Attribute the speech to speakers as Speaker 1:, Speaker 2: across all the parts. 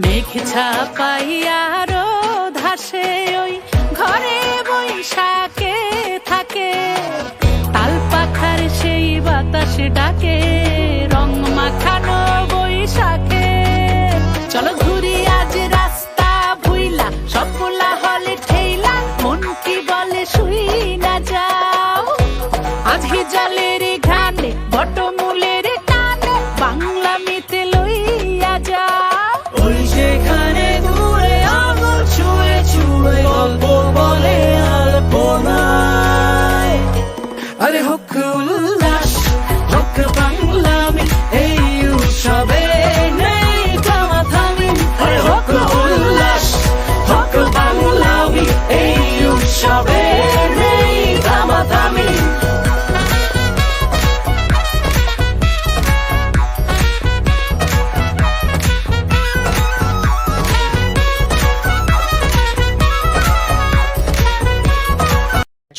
Speaker 1: মেঘ ছাপাইয়া রোদ হাসে ওই ঘরে বৈশাখে থাকে, তাল পাখার সেই বাতাস ডাকে রং মাখানো বৈশাখে। চলো ঘুরি আজ রাস্তা ভুইলা, সব পোলা হলে ঠেইলা, মন কি বলে শুই না যাও। আজকে জলের ঘানে বটমূলের টানে বাংলা মিতে লইয়া যাও।
Speaker 2: ওই সেখানে দূরে আঙুল ছুঁয়ে ছুঁয়ে গল্প বলে আলপনায়। আরে হোক উল্লাস হোক বাংলামি, এই উৎসবে নেই থামাথামি। আরে হোক উল্লাস হোক বাংলামি, এই উৎসবে নেই থামাথামি।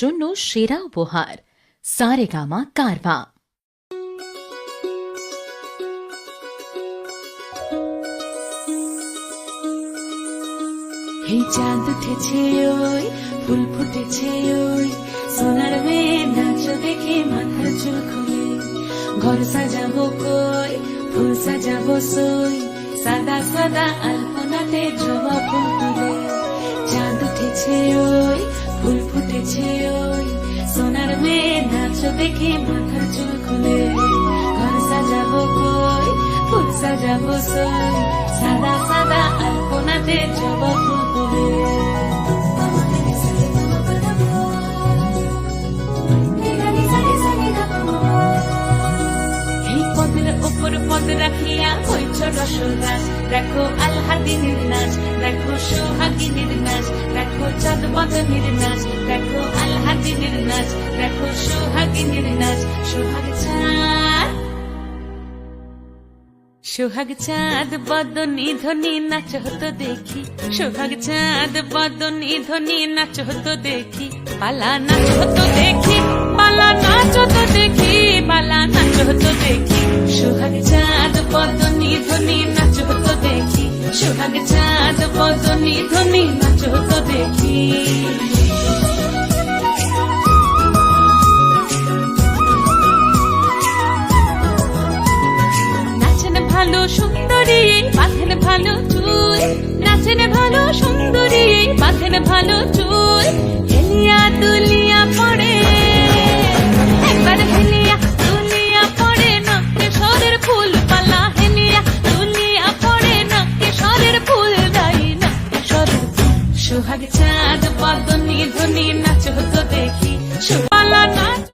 Speaker 3: জন্য সেরা উপহার সারেগামা কারভা।
Speaker 1: এই চাঁদ উঠেছে ওই ফুল ফুটেছে ওই, সোনার মেয়ে নাচ দেখে মাথার চুল খুলে। ঘর সাজাবো কই ফুল সাজাবো সই, সাদা সাদা আলপনাতে জবা ফুল তুলে। চাঁদ উঠেছে ওই ফুল ফুটেছে ওই, সোনার মেয়ে নাচ দেখে মাথার চুল খুলে। ঘর সাজাবো কই ফুল সাজাবো সই, সাদা সাদা আলপনাতে জবা ফুল তুলে। এই পদের ওপর পদ রাখিয়া হইছ রসরাজ, দেখো আলহাদিনীর নাচ, দেখো সোহাগিনীর নাচ, দেখো চাঁদ বদনীর নাচ, দেখো আলহাদিনীর নাচ, দেখো সোহাগিনীর নাচ। সোহাগ চাঁদ বদনী ধ্বনি নাচ হতো দেখি, সোহাগ চাঁদ বদনী ধ্বনি নাচ হতো দেখি। পালা নাচ হতো দেখি, পালা নাচ হতো দেখি, পালা নাচ হতো দেখি। সোহাগ চাঁদ বদনী ধ্বনি নাচ হতো দেখি, সোহাগ চাঁদ বদনী ধ্বনি নাচ হতো দেখি। ভালো সুন্দরী বাঁধেন ভালো চুল, নাচেন ভালো সুন্দরী বাঁধেন ভালো চুল। হেলিয়া দুলিয়া পড়ে একবার, হেলিয়া দুলিয়া পড়ে নকেশ্বরের ফুল পালা। হেলিয়া দুলিয়া পড়ে নকেশ্বরের ফুল দাই নকেশ্বরের ফুল। সোহাগ চাঁদ বদনী ধ্বনি নাচ হতো দেখি, পালা নাচ।